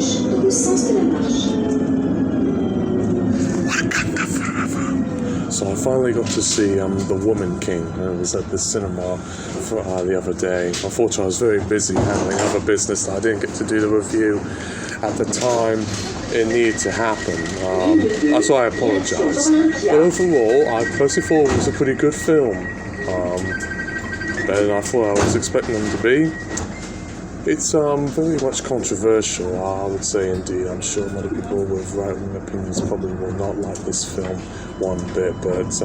gauche dans le sens de la marche. So I finally got to see The Woman King. I was at the cinema for, the other day. Unfortunately, I was very busy handling other business that I didn't get to do the review at the time it needed to happen. So I apologise. But overall, I personally thought it was a pretty good film. Better than I thought I was expecting them to be. It's very much controversial, I would say indeed. I'm sure a lot of people with right-wing opinions probably will not like this film one bit, but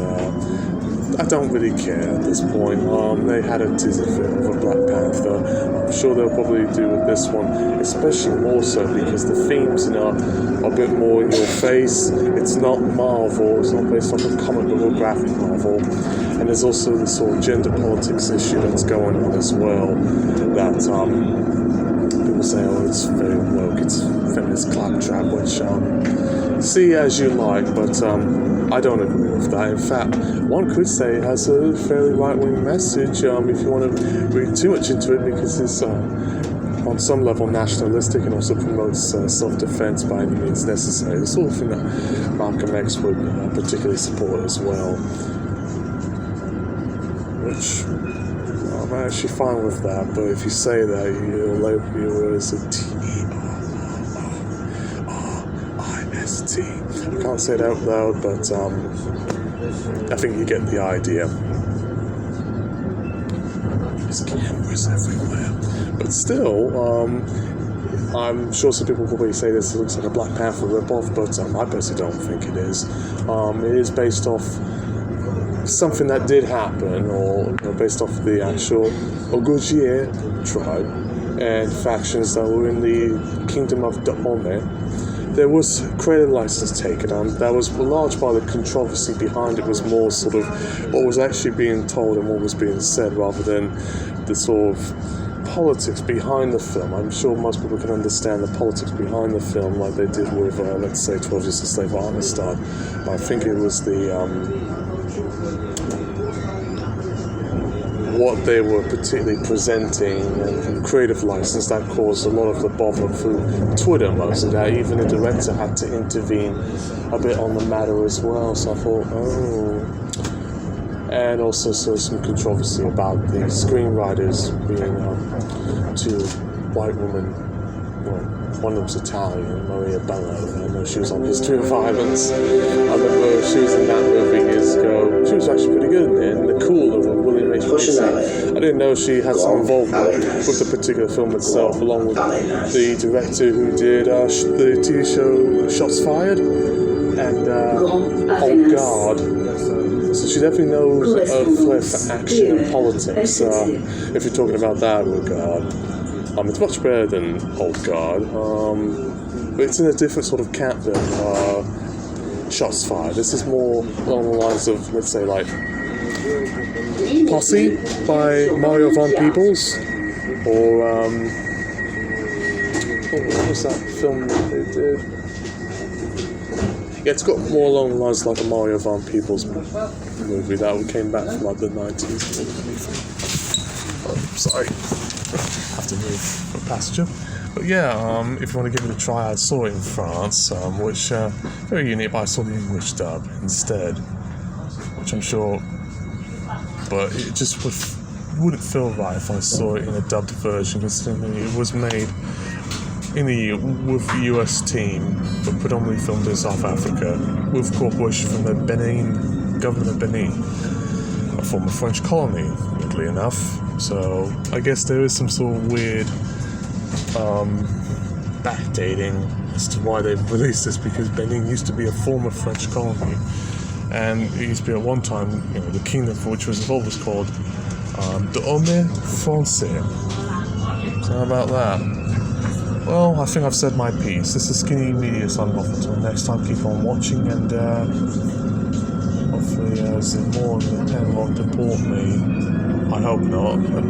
I don't really care at this point. They had a teaser film of a Black Panther. I'm sure they'll probably do with this one, especially more so because the themes in it are a bit more in your face. It's not Marvel, it's not based off a comic book or graphic novel. And there's also this sort of gender politics issue that's going on as well, that people say, oh, it's very woke, it's feminist claptrap, which see as you like, but I don't agree with that. In fact, one could say it has a fairly right-wing message if you want to read too much into it, because it's on some level nationalistic and also promotes self-defense by any means necessary. The sort of thing that Malcolm X would particularly support as well. Which I'm actually fine with that, but if you say that, you'll label you as a T-E-R-R-I-S-T. I can't say it out loud, but I think you get the idea. There's cameras everywhere. But still, I'm sure some people will probably say this looks like a Black Panther ripoff, but I personally don't think it is. It is based off something that did happen, or based off the actual Ogojier tribe and factions that were in the kingdom of Dahomey. There was creative license taken on. That was a large part of the controversy behind it was more sort of what was actually being told and what was being said, rather than the sort of politics behind the film. I'm sure most people can understand the politics behind the film, like they did with, let's say, 12 Years a Slave or Amistad. But I think it was the what they were particularly presenting and creative license that caused a lot of the bother through Twitter, most of that. Even the director had to intervene a bit on the matter as well. So I thought, and also some controversy about the screenwriters being two white women. Well, one of them's Italian, Maria Bello. I know she was on History of Violence. I remember she was in that movie years ago. She was actually pretty good in The Cool of William H. Macy. I didn't know she had some involvement with the particular film itself, along with the director who did the TV show Shots Fired and Old Guard. So she definitely knows a flair for action and politics, if you're talking about that regard. It's much better than Old Guard, but it's in a different sort of camp than Shots Fired. This is more along the lines of, let's say, like Posse by Mario Van Peebles, or what was that film that they did? Yeah, it's got more along the lines like a Mario Van Peebles movie that came back from like the 90s. Oh, sorry. Have to move for passenger. But yeah, if you want to give it a try, I saw it in France, which very unique, but I saw the English dub instead, which I'm sure, but it just wouldn't feel right if I saw it in a dubbed version, considering it was made with the US team, but predominantly filmed in South Africa, with cooperation from the Benin, government of Benin, a former French colony, weirdly enough. So I guess there is some sort of weird backdating as to why they released this, because Benin used to be a former French colony, and it used to be at one time, the kingdom for which was involved was called Dahomey Français. So how about that? Well, I think I've said my piece. This is Skinny Media signing off. Until next time, keep on watching, and hopefully more on the pen won't deport me. I hope not, but